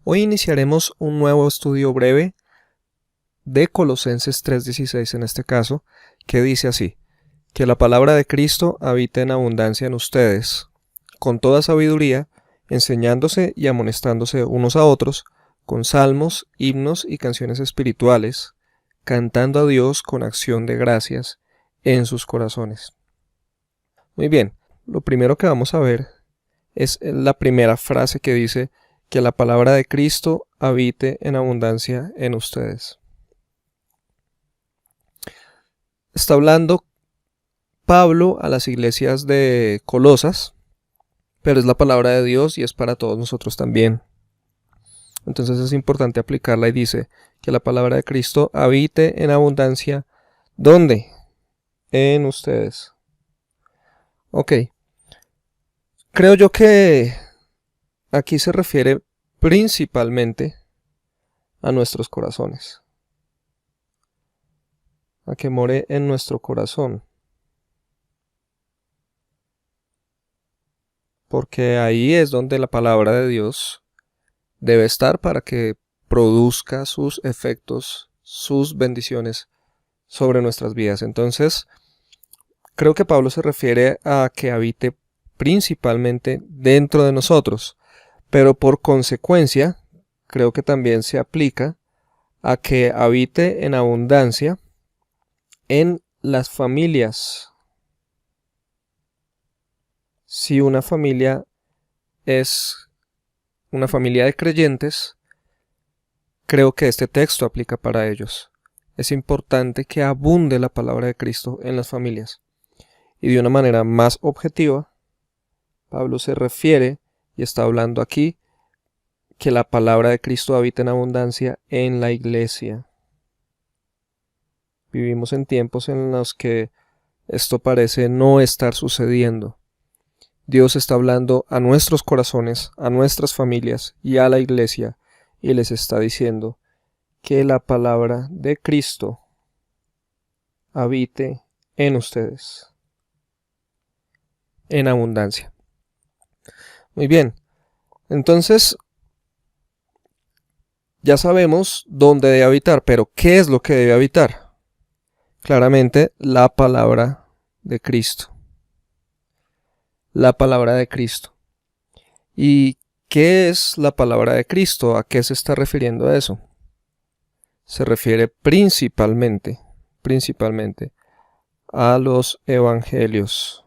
Hoy iniciaremos un nuevo estudio breve de Colosenses 3:16 en este caso, que dice así: que la palabra de Cristo habite en abundancia en ustedes, con toda sabiduría, enseñándose y amonestándose unos a otros, con salmos, himnos y canciones espirituales, cantando a Dios con acción de gracias en sus corazones. Muy bien, lo primero que vamos a ver es la primera frase que dice que la palabra de Cristo habite en abundancia en ustedes. Está hablando Pablo a las iglesias de Colosas, pero es la palabra de Dios y es para todos nosotros también. Entonces es importante aplicarla y dice que la palabra de Cristo habite en abundancia. ¿Dónde? En ustedes. Ok. Creo yo que aquí se refiere principalmente a nuestros corazones, a que more en nuestro corazón, porque ahí es donde la palabra de Dios debe estar para que produzca sus efectos, sus bendiciones sobre nuestras vidas. Entonces, creo que Pablo se refiere a que habite principalmente dentro de nosotros, pero por consecuencia, creo que también se aplica a que habite en abundancia en las familias. Si una familia es una familia de creyentes, creo que este texto aplica para ellos. Es importante que abunde la palabra de Cristo en las familias. Y de una manera más objetiva, Pablo se refiere y está hablando aquí que la palabra de Cristo habita en abundancia en la iglesia. Vivimos en tiempos en los que esto parece no estar sucediendo. Dios está hablando a nuestros corazones, a nuestras familias y a la iglesia, y les está diciendo que la palabra de Cristo habite en ustedes en abundancia. Muy bien, entonces ya sabemos dónde debe habitar, pero ¿qué es lo que debe habitar? Claramente la palabra de Cristo. La palabra de Cristo. ¿Y qué es la palabra de Cristo? ¿A qué se está refiriendo a eso? Se refiere principalmente a los evangelios.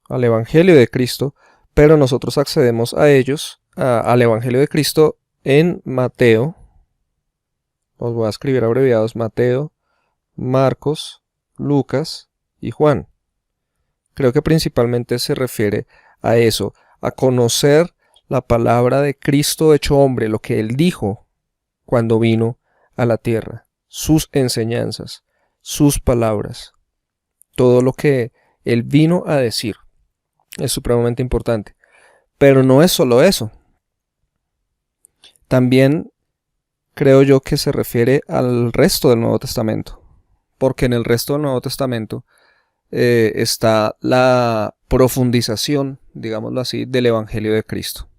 Al evangelio de Cristo, pero nosotros accedemos a ellos, al evangelio de Cristo en Mateo. Os voy a escribir abreviados: Mateo, Marcos, Lucas y Juan. Creo que principalmente se refiere a eso, a conocer la palabra de Cristo hecho hombre, lo que Él dijo cuando vino a la tierra, sus enseñanzas, sus palabras, todo lo que Él vino a decir. Es supremamente importante. Pero no es solo eso. También creo yo que se refiere al resto del Nuevo Testamento, porque en el resto del Nuevo Testamento está la profundización, digámoslo así, del Evangelio de Cristo.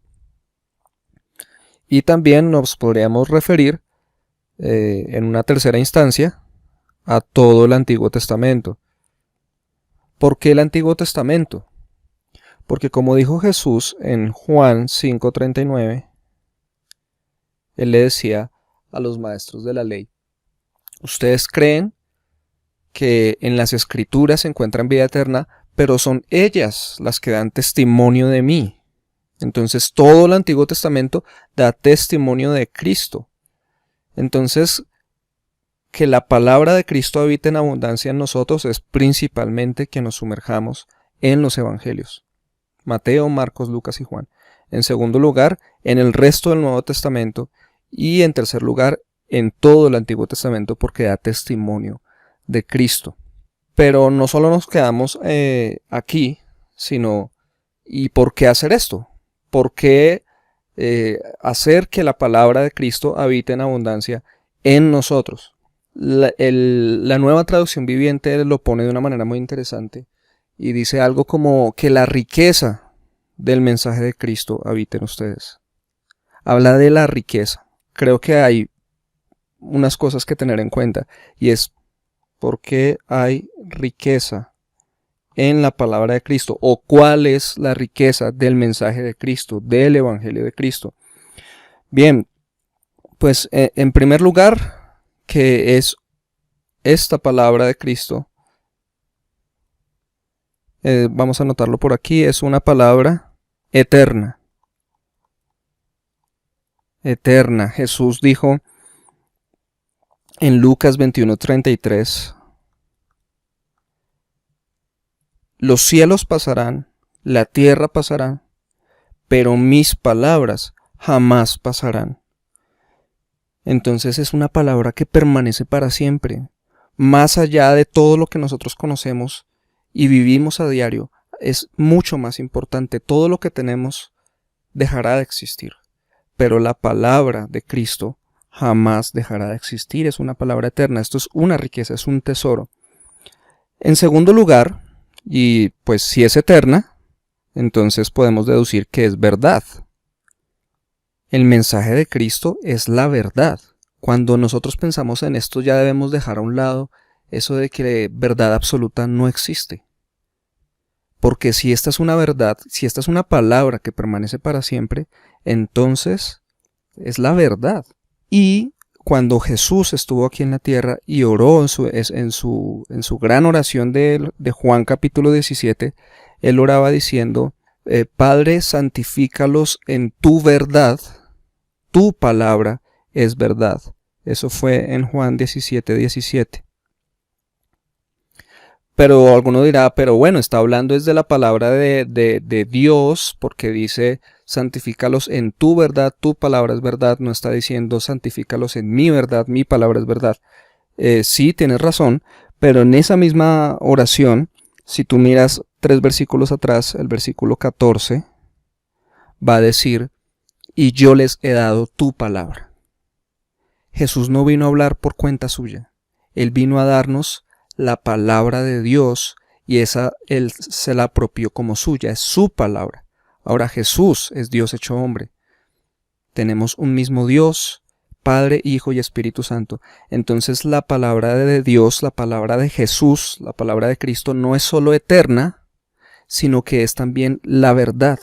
Y también nos podríamos referir en una tercera instancia a todo el Antiguo Testamento. ¿Por qué el Antiguo Testamento? Porque como dijo Jesús en Juan 5:39, Él le decía a los maestros de la ley: ustedes creen que en las Escrituras se encuentran vida eterna, pero son ellas las que dan testimonio de mí. Entonces todo el Antiguo Testamento da testimonio de Cristo. Entonces, que la palabra de Cristo habite en abundancia en nosotros es principalmente que nos sumerjamos en los evangelios: Mateo, Marcos, Lucas y Juan. En segundo lugar, en el resto del Nuevo Testamento. Y en tercer lugar, en todo el Antiguo Testamento, porque da testimonio de Cristo. Pero no solo nos quedamos aquí, sino ¿y por qué hacer esto? ¿Por qué hacer que la palabra de Cristo habite en abundancia en nosotros? La nueva traducción viviente lo pone de una manera muy interesante y dice algo como que la riqueza del mensaje de Cristo habite en ustedes. Habla de la riqueza. Creo que hay unas cosas que tener en cuenta, y es por qué hay riqueza en la palabra de Cristo, o cuál es la riqueza del mensaje de Cristo, del Evangelio de Cristo. Bien, pues en primer lugar, que es esta palabra de Cristo, vamos a anotarlo por aquí, es una palabra eterna. Eterna. Jesús dijo en Lucas 21:33, los cielos pasarán, la tierra pasará, pero mis palabras jamás pasarán. Entonces es una palabra que permanece para siempre, más allá de todo lo que nosotros conocemos y vivimos a diario. Es mucho más importante. Todo lo que tenemos dejará de existir, pero la palabra de Cristo jamás dejará de existir. Es una palabra eterna. Esto es una riqueza, es un tesoro. En segundo lugar, y pues si es eterna, entonces podemos deducir que es verdad. El mensaje de Cristo es la verdad. Cuando nosotros pensamos en esto, ya debemos dejar a un lado eso de que verdad absoluta no existe. Porque si esta es una verdad, si esta es una palabra que permanece para siempre, entonces es la verdad. Y cuando Jesús estuvo aquí en la tierra y oró en su gran oración de Juan capítulo 17, él oraba diciendo, Padre, santifícalos en tu verdad. Tu palabra es verdad. Eso fue en Juan 17:17. Pero alguno dirá, pero bueno, está hablando es de la palabra de Dios, porque dice, santifícalos en tu verdad, tu palabra es verdad. No está diciendo, santifícalos en mi verdad, mi palabra es verdad. Sí, tienes razón, pero en esa misma oración, si tú miras 3 versículos atrás, el versículo 14, va a decir, y yo les he dado tu palabra. Jesús no vino a hablar por cuenta suya. Él vino a darnos la palabra de Dios y esa Él se la apropió como suya. Es su palabra. Ahora Jesús es Dios hecho hombre. Tenemos un mismo Dios, Padre, Hijo y Espíritu Santo. Entonces la palabra de Dios, la palabra de Jesús, la palabra de Cristo no es solo eterna, sino que es también la verdad.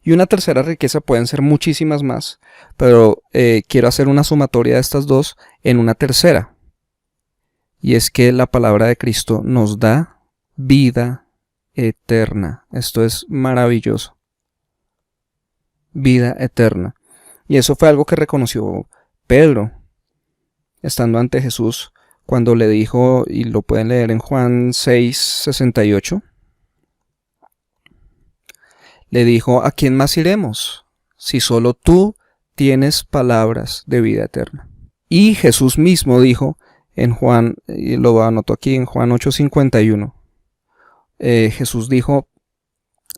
Y una tercera riqueza, pueden ser muchísimas más, pero quiero hacer una sumatoria de estas dos en una tercera. Y es que la palabra de Cristo nos da vida eterna. Esto es maravilloso. Vida eterna. Y eso fue algo que reconoció Pedro, estando ante Jesús, cuando le dijo, y lo pueden leer en Juan 6:68, le dijo, ¿a quién más iremos? Si solo tú tienes palabras de vida eterna. Y Jesús mismo dijo en Juan, y lo anoto aquí en Juan 8:51, Jesús dijo,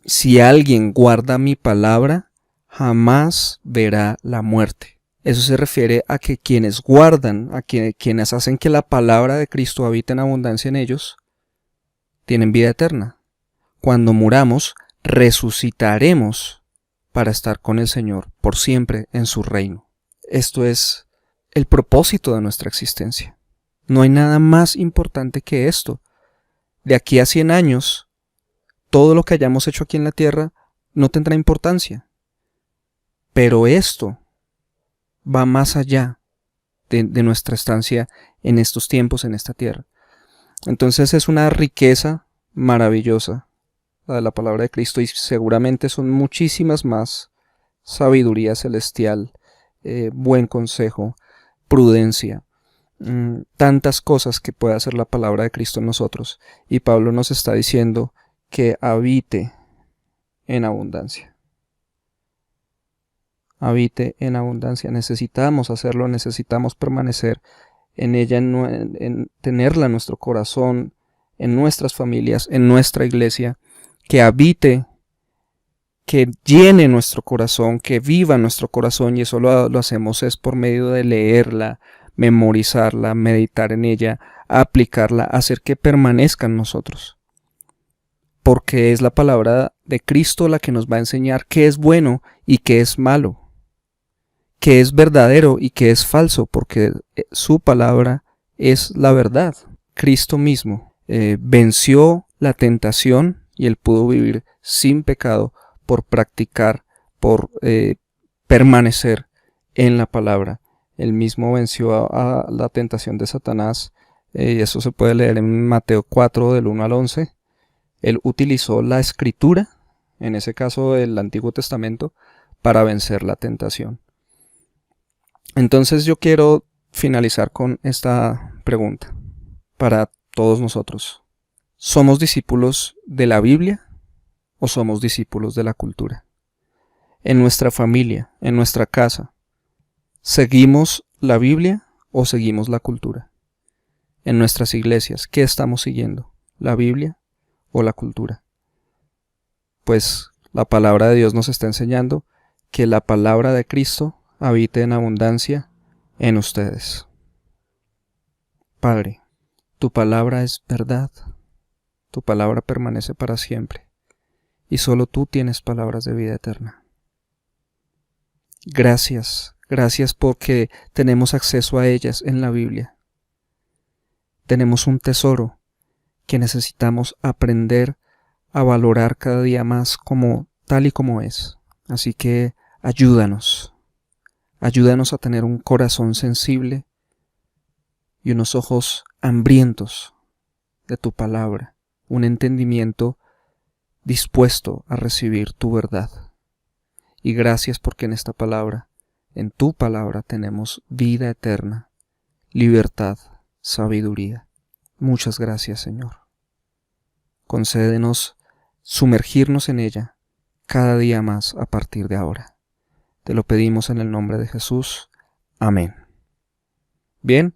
si alguien guarda mi palabra, jamás verá la muerte. Eso se refiere a que quienes guardan, quienes hacen que la palabra de Cristo habite en abundancia en ellos, tienen vida eterna. Cuando muramos, resucitaremos para estar con el Señor por siempre en su reino. Esto es el propósito de nuestra existencia. No hay nada más importante que esto. De aquí a 100 años, todo lo que hayamos hecho aquí en la tierra no tendrá importancia. Pero esto va más allá de nuestra estancia en estos tiempos, en esta tierra. Entonces es una riqueza maravillosa la de la palabra de Cristo, y seguramente son muchísimas más: sabiduría celestial, buen consejo, prudencia, tantas cosas que puede hacer la palabra de Cristo en nosotros. Y Pablo nos está diciendo que habite en abundancia. Habite en abundancia. Necesitamos hacerlo, necesitamos permanecer en ella, en tenerla en nuestro corazón, en nuestras familias, en nuestra iglesia, que habite, que llene nuestro corazón, que viva nuestro corazón, y eso lo hacemos es por medio de leerla, memorizarla, meditar en ella, aplicarla, hacer que permanezca en nosotros. porque es la palabra de Cristo la que nos va a enseñar qué es bueno y qué es malo, qué es verdadero y qué es falso, porque su palabra es la verdad. Cristo mismo venció la tentación y él pudo vivir sin pecado por practicar, por permanecer en la palabra. Él mismo venció a la tentación de Satanás, y eso se puede leer en Mateo 4 del 1 al 11. Él utilizó la escritura, en ese caso el Antiguo Testamento, para vencer la tentación. Entonces yo quiero finalizar con esta pregunta para todos nosotros. ¿Somos discípulos de la Biblia o somos discípulos de la cultura? En nuestra familia, en nuestra casa, ¿seguimos la Biblia o seguimos la cultura? En nuestras iglesias, ¿qué estamos siguiendo? ¿La Biblia o la cultura? Pues la palabra de Dios nos está enseñando que la palabra de Cristo habite en abundancia en ustedes. Padre, tu palabra es verdad, tu palabra permanece para siempre, y solo tú tienes palabras de vida eterna. Gracias, gracias porque tenemos acceso a ellas en la Biblia. Tenemos un tesoro que necesitamos aprender a valorar cada día más como tal y como es. Así que ayúdanos a tener un corazón sensible y unos ojos hambrientos de tu palabra, un entendimiento dispuesto a recibir tu verdad. Y gracias porque en esta palabra, en tu palabra, tenemos vida eterna, libertad, sabiduría. Muchas gracias, Señor. Concédenos sumergirnos en ella cada día más a partir de ahora. Te lo pedimos en el nombre de Jesús. Amén. Bien,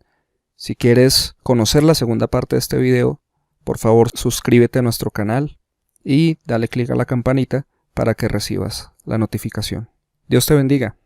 si quieres conocer la segunda parte de este video, por favor suscríbete a nuestro canal y dale clic a la campanita para que recibas la notificación. Dios te bendiga.